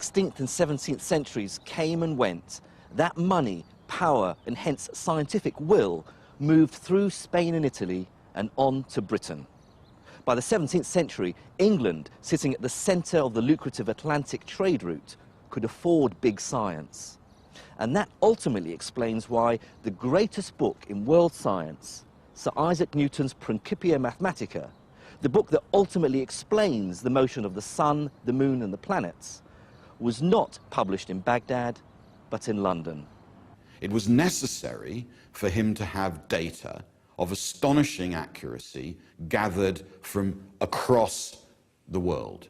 16th and 17th centuries came and went, that money, power, and hence scientific will moved through Spain and Italy and on to Britain. By the 17th century, England, sitting at the centre of the lucrative Atlantic trade route, could afford big science. And that ultimately explains why the greatest book in world science, Sir Isaac Newton's Principia Mathematica, the book that ultimately explains the motion of the sun, the moon, and the planets, was not published in Baghdad, but in London. It was necessary for him to have data of astonishing accuracy gathered from across the world.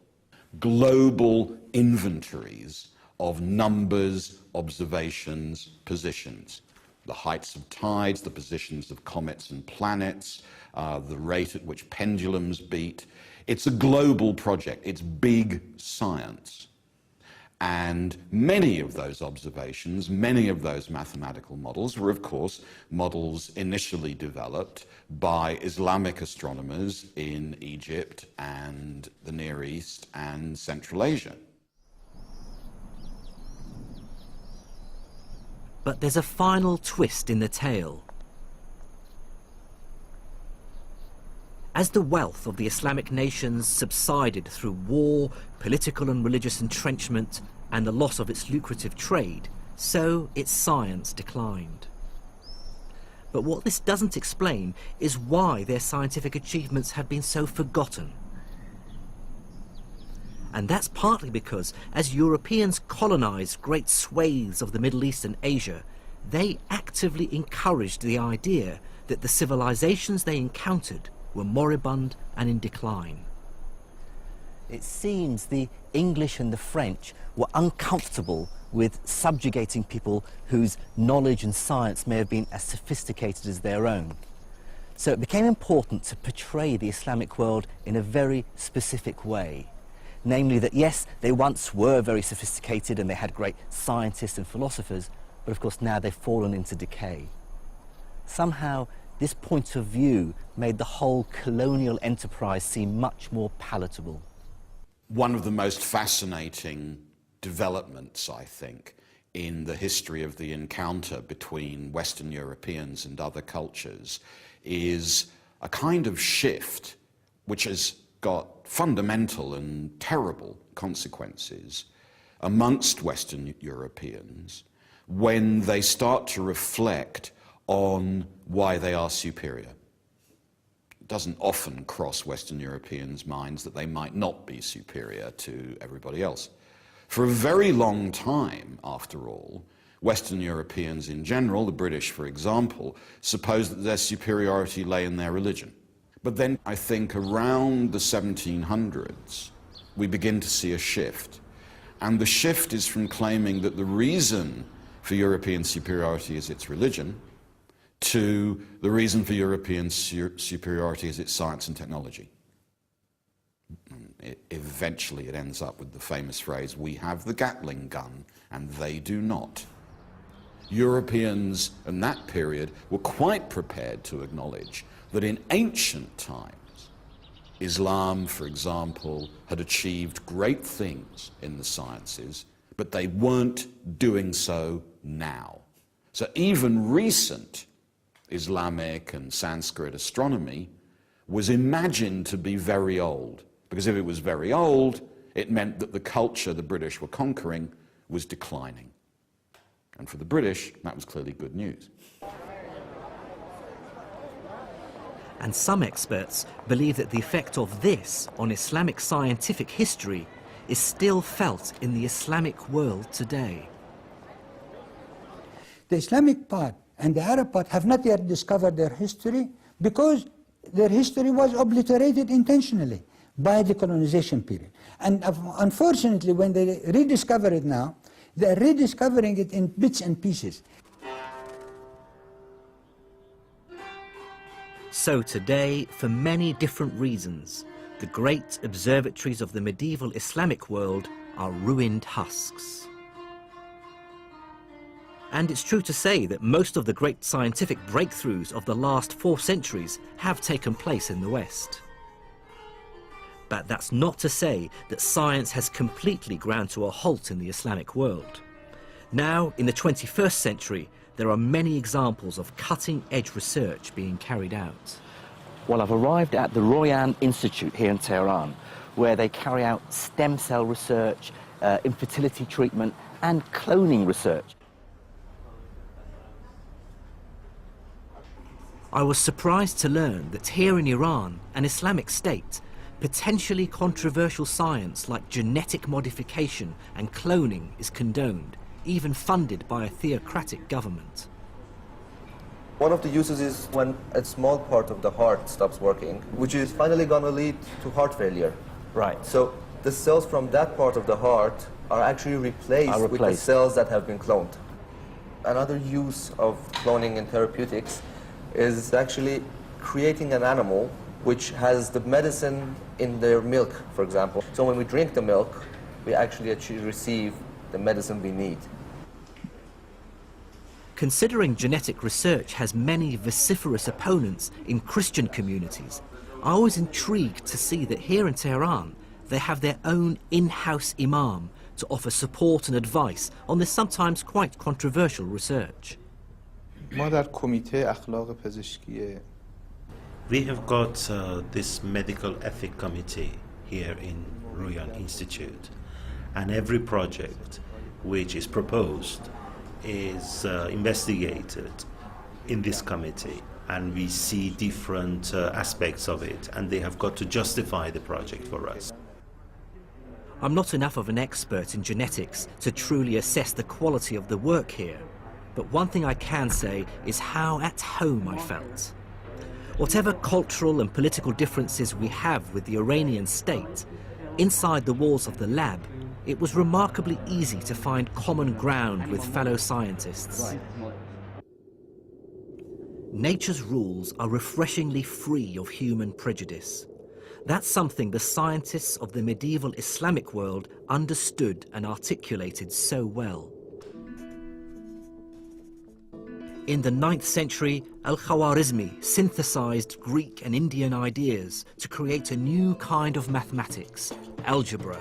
Global inventories of numbers, observations, positions. The heights of tides, the positions of comets and planets, the rate at which pendulums beat. It's a global project. It's big science. And many of those observations, many of those mathematical models were, of course, models initially developed by Islamic astronomers in Egypt and the Near East and Central Asia. But there's a final twist in the tale. As the wealth of the Islamic nations subsided through war, political and religious entrenchment, and the loss of its lucrative trade, so its science declined. But what this doesn't explain is why their scientific achievements have been so forgotten. And that's partly because, as Europeans colonized great swathes of the Middle East and Asia, they actively encouraged the idea that the civilizations they encountered were moribund and in decline. It seems the English and the French were uncomfortable with subjugating people whose knowledge and science may have been as sophisticated as their own. So it became important to portray the Islamic world in a very specific way. Namely that, yes, they once were very sophisticated and they had great scientists and philosophers, but of course now they've fallen into decay. Somehow, this point of view made the whole colonial enterprise seem much more palatable. One of the most fascinating developments, I think, in the history of the encounter between Western Europeans and other cultures is a kind of shift which has got fundamental and terrible consequences amongst Western Europeans when they start to reflect on why they are superior. It doesn't often cross Western Europeans' minds that they might not be superior to everybody else. For a very long time, after all, Western Europeans in general, the British for example, supposed that their superiority lay in their religion. But then I think around the 1700s, we begin to see a shift. And the shift is from claiming that the reason for European superiority is its religion, to the reason for European superiority is its science and technology. Eventually it ends up with the famous phrase, we have the Gatling gun and they do not. Europeans in that period were quite prepared to acknowledge that in ancient times, Islam, for example, had achieved great things in the sciences, but they weren't doing so now. So even recent Islamic and Sanskrit astronomy was imagined to be very old, because if it was very old, it meant that the culture the British were conquering was declining. And for the British, that was clearly good news. And some experts believe that the effect of this on Islamic scientific history is still felt in the Islamic world today. The Islamic part and the Arab part have not yet discovered their history because their history was obliterated intentionally by the colonization period. And unfortunately, when they rediscover it now, they're rediscovering it in bits and pieces. So today, for many different reasons, the great observatories of the medieval Islamic world are ruined husks. And it's true to say that most of the great scientific breakthroughs of the last 4 centuries have taken place in the West. But that's not to say that science has completely ground to a halt in the Islamic world. Now, in the 21st century, there are many examples of cutting-edge research being carried out. Well, I've arrived at the Royan Institute here in Tehran, where they carry out stem cell research, infertility treatment, and cloning research. I was surprised to learn that here in Iran, an Islamic state, potentially controversial science like genetic modification and cloning is condoned, even funded by a theocratic government. One of the uses is when a small part of the heart stops working, which is finally going to lead to heart failure. Right. So the cells from that part of the heart are actually replaced with the cells that have been cloned. Another use of cloning in therapeutics is actually creating an animal which has the medicine in their milk, for example. So when we drink the milk, we actually receive the medicine we need. Considering genetic research has many vociferous opponents in Christian communities, I was intrigued to see that here in Tehran, they have their own in-house imam to offer support and advice on this sometimes quite controversial research. We have got this medical ethic committee here in Royan Institute, and every project which is proposed is investigated in this committee, and we see different aspects of it, and they have got to justify the project for us. I'm not enough of an expert in genetics to truly assess the quality of the work here, but one thing I can say is how at home I felt. Whatever cultural and political differences we have with the Iranian state, inside the walls of the lab, it was remarkably easy to find common ground with fellow scientists. Nature's rules are refreshingly free of human prejudice. That's something the scientists of the medieval Islamic world understood and articulated so well. In the 9th century, Al-Khwarizmi synthesized Greek and Indian ideas to create a new kind of mathematics, algebra.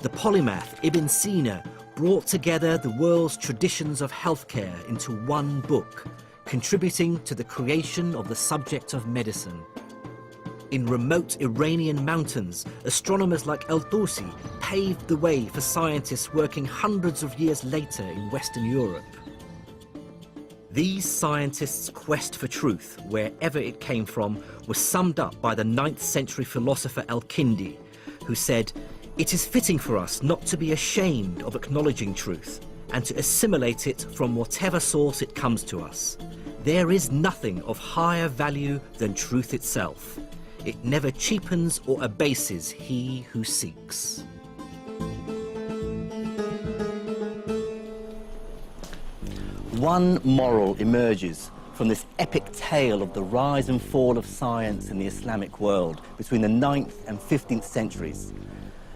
The polymath Ibn Sina brought together the world's traditions of healthcare into one book, contributing to the creation of the subject of medicine. In remote Iranian mountains, astronomers like El-Tusi paved the way for scientists working hundreds of years later in Western Europe. These scientists' quest for truth, wherever it came from, was summed up by the 9th century philosopher Al-Kindi, who said, "It is fitting for us not to be ashamed of acknowledging truth, and to assimilate it from whatever source it comes to us. There is nothing of higher value than truth itself. It never cheapens or abases he who seeks." One moral emerges from this epic tale of the rise and fall of science in the Islamic world between the 9th and 15th centuries.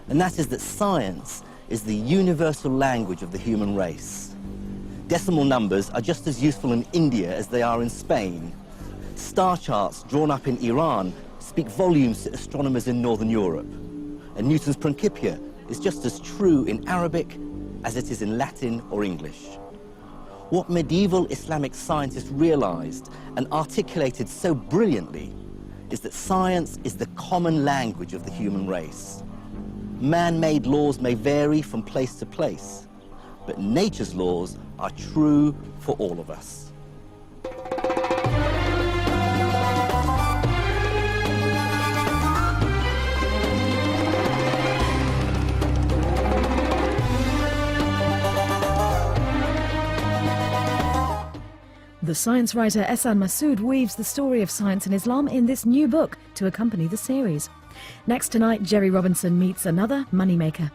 And that is that science is the universal language of the human race. Decimal numbers are just as useful in India as they are in Spain. Star charts drawn up in Iran speak volumes to astronomers in Northern Europe. And Newton's Principia is just as true in Arabic as it is in Latin or English. What medieval Islamic scientists realized and articulated so brilliantly is that science is the common language of the human race. Man-made laws may vary from place to place, but nature's laws are true for all of us. The science writer Ehsan Massoud weaves the story of science and Islam in this new book to accompany the series. Next tonight, Jerry Robinson meets another moneymaker.